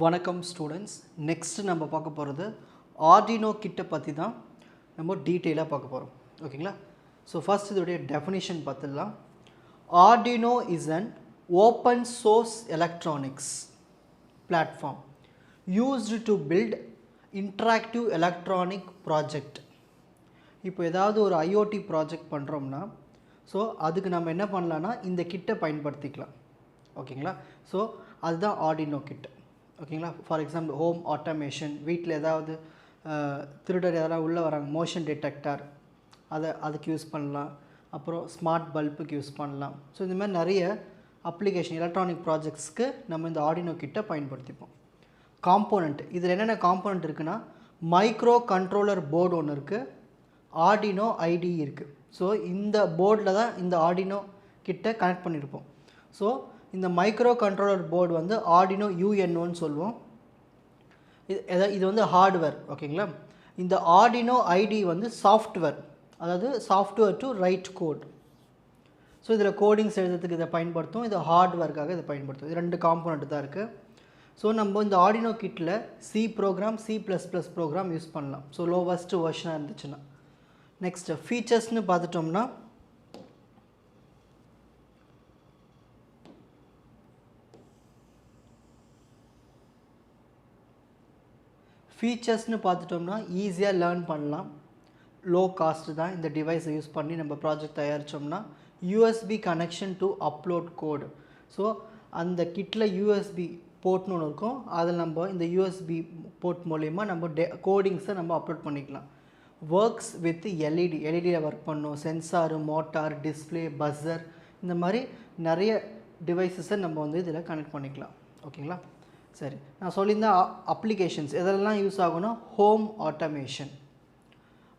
வணக்கம் students. Next நம்ம பார்க்க போகிறது ஆர்டினோ கிட்ட பற்றி தான் நம்ம டீட்டெயிலாக பார்க்க போகிறோம். ஓகேங்களா? ஸோ ஃபர்ஸ்ட் இதோடைய டெஃபினிஷன் பார்த்துடலாம். Arduino is an open source electronics platform used to build interactive electronic project. இப்போ ஏதாவது ஒரு ஐஓடி ப்ராஜெக்ட் பண்ணுறோம்னா ஸோ அதுக்கு நம்ம என்ன பண்ணலான்னா இந்த கிட்டை பயன்படுத்திக்கலாம். ஓகேங்களா? ஸோ அதுதான் ஆர்டினோ கிட். ஓகேங்களா? ஃபார் எக்ஸாம்பிள் ஹோம் ஆட்டோமேஷன், வீட்டில் ஏதாவது திருடர் யாராவது உள்ளே வராங்க, மோஷன் டிடெக்டர் அதுக்கு யூஸ் பண்ணலாம். அப்புறம் ஸ்மார்ட் பல்புக்கு யூஸ் பண்ணலாம். ஸோ இந்த மாதிரி நிறைய அப்ளிகேஷன் எலக்ட்ரானிக் ப்ராஜெக்ட்ஸ்க்கு நம்ம இந்த ஆர்டினோ கிட்டை பயன்படுத்திப்போம். காம்போனண்ட், இதில் என்னென்ன காம்போனண்ட் இருக்குன்னா மைக்ரோ கண்ட்ரோலர் போர்டு ஒன்று இருக்குது, ஆர்டினோ ஐடி இருக்குது. ஸோ இந்த போர்டில் தான் இந்த ஆர்டினோ கிட்ட கனெக்ட் பண்ணியிருப்போம். ஸோ இந்த மைக்ரோ கண்ட்ரோலர் போர்டு வந்து ஆர்டினோ யூஎன்ஓன்னு சொல்லுவோம். இது வந்து ஹார்ட்வேர். ஓகேங்களா? இந்த ஆர்டினோ ஐடி வந்து சாஃப்ட்வேர், அதாவது software to write code. So இதில் கோடிங்ஸ் எழுதுறதுக்கு இதை பயன்படுத்தும், இது ஹார்ட்வேர்க்காக இதை பயன்படுத்தும். இது ரெண்டு காம்போனண்ட் தான் இருக்குது. ஸோ நம்ம இந்த ஆர்டினோ கிட்டில் C program, C++ program use பண்ணலாம். ஸோ லோவஸ்ட் வெர்ஷனாக இருந்துச்சுன்னா. நெக்ஸ்ட் ஃபீச்சர்ஸ்னு பார்த்துட்டோம்னா ஈஸியாக லேர்ன் பண்ணலாம். லோ காஸ்ட் தான் இந்த டிவைஸை யூஸ் பண்ணி நம்ம ப்ராஜெக்ட் தயாரித்தோம்னா. USB connection to upload code. So அந்த கிட்டில் யூஎஸ்பி போர்ட்னு ஒன்று இருக்கும், அதில் நம்ம இந்த யூஎஸ்பி போர்ட் மூலிமா நம்ம கோடிங்ஸை நம்ம அப்லோட் பண்ணிக்கலாம். ஒர்க்ஸ் வித் எல்இடியில் ஒர்க் பண்ணும். சென்சாரு, மோட்டார், டிஸ்பிளே, பஸ்ஸர், இந்த மாதிரி நிறைய டிவைஸஸை நம்ம வந்து இதில் கனெக்ட் பண்ணிக்கலாம். ஓகேங்களா? சரி, நான் சொல்லியிருந்த அப்ளிகேஷன்ஸ் எதெல்லாம் யூஸ் ஆகும்னா ஹோம் ஆட்டோமேஷன்,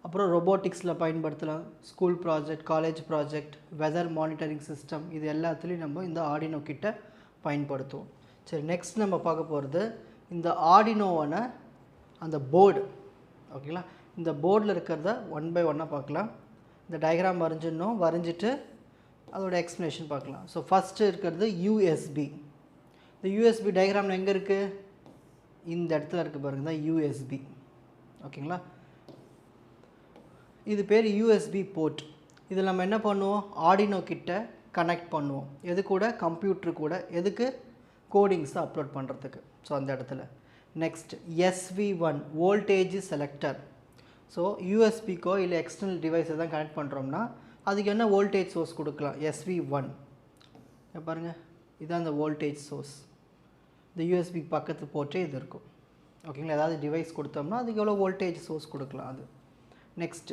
அப்புறம் ரொபோட்டிக்ஸில் பயன்படுத்தலாம், school project, college project, weather monitoring system, இது எல்லாத்துலேயும் நம்ம இந்த ஆர்டினோ கிட்ட பயன்படுத்துவோம். சரி, நெக்ஸ்ட் நம்ம பார்க்க போகிறது இந்த ஆர்டினோவான அந்த போர்டு. ஓகேங்களா? இந்த போர்டில் இருக்கிறத ஒன் பை ஒன்னாக பார்க்கலாம். இந்த டயக்ராம் வரைஞ்சிட்டு அதோட எக்ஸ்ப்ளனேஷன் பார்க்கலாம். ஸோ ஃபஸ்ட்டு இருக்கிறது யூஎஸ்பி. இந்த யூஎஸ்பி டயக்ராமில் எங்கே இருக்குது? இந்த இடத்துல இருக்குது பாருங்க, தான் யூஎஸ்பி. ஓகேங்களா? இது பேர் யூஎஸ்பி போர்ட். இதில் நம்ம என்ன பண்ணுவோம்? ஆர்டினோ கிட்ட கனெக்ட் பண்ணுவோம். எது கூட? கம்ப்யூட்ரு கூட. எதுக்கு? கோடிங்ஸை அப்லோட் பண்ணுறதுக்கு. ஸோ அந்த இடத்துல next SV1 voltage selector. So யூஎஸ்பிக்கோ இல்லை எக்ஸ்டர்னல் டிவைஸை தான் கனெக்ட் பண்ணுறோம்னா அதுக்கு என்ன வோல்டேஜ் சோர்ஸ் கொடுக்கலாம்? SV1 பாருங்கள், இதுதான் அந்த வோல்டேஜ் சோர்ஸ். இந்த யூஎஸ்பி பக்கத்து போட்டே இது இருக்கும். ஓகேங்களா? ஏதாவது டிவைஸ் கொடுத்தோம்னா அதுக்கு எவ்வளோ வோல்டேஜ் சோர்ஸ் கொடுக்கலாம் அது. நெக்ஸ்ட்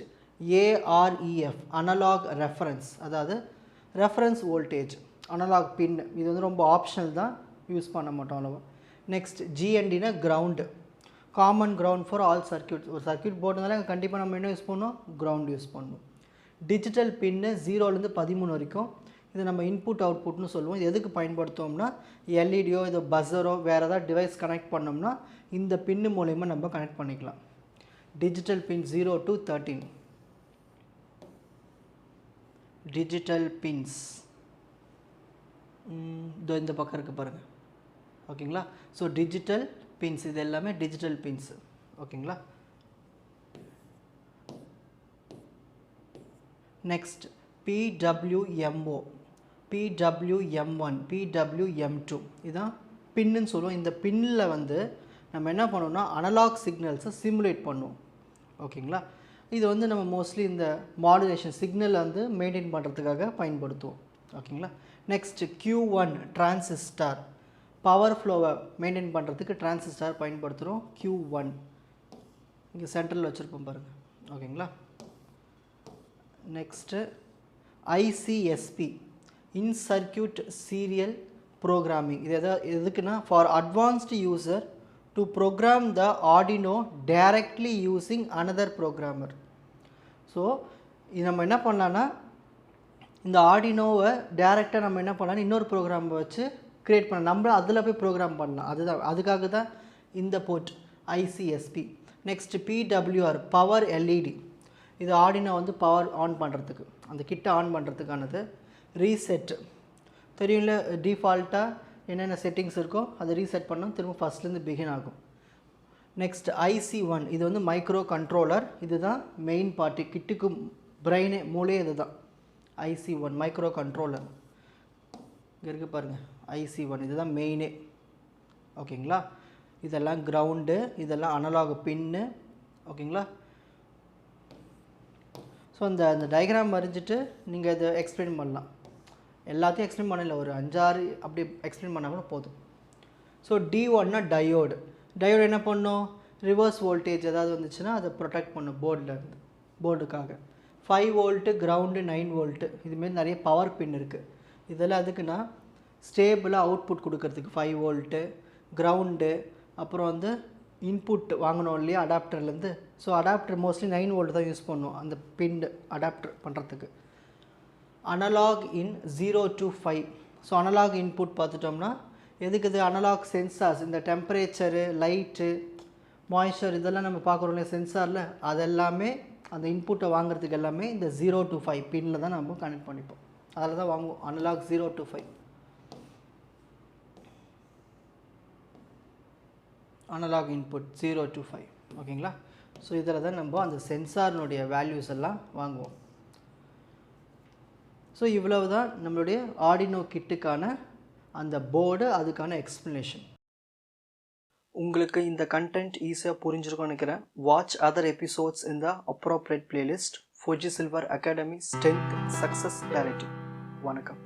AREF அனலாக் ரெஃபரன்ஸ், அதாவது ரெஃபரன்ஸ் வோல்டேஜ், அனலாக் பின். இது வந்து ரொம்ப ஆப்ஷனல் தான், யூஸ் பண்ண மாட்டோம் அவ்வளோவா. நெக்ஸ்ட் GNDனா ground, common ground for all circuit. ஒரு சர்க்யூட் போர்டுனால கண்டிப்பாக நம்ம என்ன யூஸ் பண்ணோம்? கிரவுண்ட் யூஸ் பண்ணணும். டிஜிட்டல் பின்னு 0லேருந்து 13 வரைக்கும். இது நம்ம இன்புட் அவுட்புட்னு சொல்லுவோம். இது எதுக்கு பயன்படுத்துவோம்னா எல்இடியோ இது பஸ்ஸரோ வேறு ஏதாவது டிவைஸ் கனெக்ட் பண்ணோம்னா இந்த பின்னு மூலயமா நம்ம கனெக்ட் பண்ணிக்கலாம். Digital pin 0 to 13. Digital pins இந்த பக்கம் இருக்குது பாருங்கள். ஓகேங்களா? ஸோ டிஜிட்டல் பின்ஸ், இது எல்லாமே டிஜிட்டல் பின்ஸ். ஓகேங்களா? நெக்ஸ்ட் PWMO, PWM1, PWM2, இதுதான் பின்னுன்னு சொல்லுவோம். இந்த பின்னில் வந்து நம்ம என்ன பண்ணுவோம்னா அனலாக் சிக்னல்ஸை சிமுலேட் பண்ணுவோம். ஓகேங்களா? இது வந்து நம்ம மோஸ்ட்லி இந்த மாடுலேஷன் சிக்னல் வந்து மெயின்டைன் பண்ணுறதுக்காக பயன்படுத்துவோம். ஓகேங்களா? நெக்ஸ்ட் Q1 டிரான்சிஸ்டார், பவர் ஃப்ளோவை மெயின்டைன் பண்ணுறதுக்கு டிரான்சிஸ்டார் பயன்படுத்துகிறோம். Q1 இங்கே சென்ட்ரலில் வச்சுருப்போம் பாருங்கள். ஓகேங்களா? Next ICSP in circuit serial programming. இது எதுக்குன்னா for advanced user to program the Arduino directly using another programmer. So இது நம்ம என்ன பண்ணலான்னா இந்த ஆர்டினோவை டேரெக்டாக நம்ம என்ன பண்ணலாம்னா இன்னொரு ப்ரோக்ராம் வச்சு க்ரியேட் பண்ண, நம்ம அதில் போய் ப்ரோக்ராம் பண்ணலாம். அதுக்காக தான் இந்த port ICSP. Next PWR power LED. இது ஆர்டினோ வந்து பவர் ஆன் பண்ணுறதுக்கு, அந்த கிட்ட ஆன் பண்ணுறதுக்கானது. ரீசெட் தெரியும்ல, டிஃபால்ட்டாக என்னென்ன செட்டிங்ஸ் இருக்கோ அதை ரீசெட் பண்ணால் திரும்ப ஃபஸ்ட்லேருந்து பிகின் ஆகும். நெக்ஸ்ட் IC1 இது வந்து மைக்ரோ கண்ட்ரோலர். இதுதான் மெயின் பார்ட்டி, கிட்டுக்கு பிரெயினே மூளையே இது தான். IC1 மைக்ரோ கண்ட்ரோலர் இங்கே இருக்குது பாருங்கள். IC1 இதுதான் மெயினே. ஓகேங்களா? இதெல்லாம் கிரவுண்டு, இதெல்லாம் அனலாக் பின்னு. ஓகேங்களா? ஸோ அந்த டயக்ராம் வரைஞ்சிட்டு நீங்கள் இதை எக்ஸ்பிளைன் பண்ணலாம். எல்லாத்தையும் எக்ஸ்பிளைன் பண்ணல, ஒரு 5-6 அப்படி எக்ஸ்பிளைன் பண்ணால் கூட போதும். So D1னா diode. டயோடு என்ன பண்ணும்? ரிவர்ஸ் வோல்டேஜ் ஏதாவது வந்துச்சுன்னா அதை ப்ரொடெக்ட் பண்ணும் போர்டில் போர்டுக்காக. 5 வோல்ட்டு, கிரவுண்டு, 9 வோல்ட்டு, இதுமாரி நிறைய பவர் பின் இருக்குது. இதெல்லாம் அதுக்குன்னா ஸ்டேபிளாக அவுட்புட் கொடுக்கறதுக்கு 5 வோல்ட்டு, கிரவுண்டு, அப்புறம் வந்து இன்புட் வாங்கணும் இல்லையா அடாப்டர்லேருந்து. ஸோ அடாப்டர் மோஸ்ட்லி 9 வோல்ட் தான் யூஸ் பண்ணுவோம் அந்த பின் அடாப்டர் பண்ணுறதுக்கு. Analog in 0 to 5. So analog input பார்த்துட்டோம்னா எதுக்கு இது? அனலாக் சென்சார்ஸ், இந்த டெம்பரேச்சரு, லைட்டு, மாய்ஸ்சர் இதெல்லாம் நம்ம பார்க்குறோம் இல்லையா சென்சாரில், அதெல்லாமே அந்த இன்புட்டை வாங்குறதுக்கு எல்லாமே இந்த 0 to 5 பின்னில் தான் நம்ம கனெக்ட் பண்ணிப்போம். அதில் தான் வாங்குவோம் analog 0 to 5. Analog input 0 to 5. ஓகேங்களா? ஸோ இதில் தான் நம்ம அந்த சென்சாரினுடைய வேல்யூஸ் எல்லாம் வாங்குவோம். ஸோ இவ்வளவு தான் நம்மளுடைய ஆர்டினோ கிட்டுக்கான அந்த போர்டு, அதுக்கான எக்ஸ்ப்ளனேஷன். உங்களுக்கு இந்த கண்டென்ட் ஈஸியாக புரிஞ்சிருக்கும்னு நினைக்கிறேன். வாட்ச் அதர் எபிசோட்ஸ் இன் த appropriate playlist. Fuji silver academy strength success directive. வணக்கம்.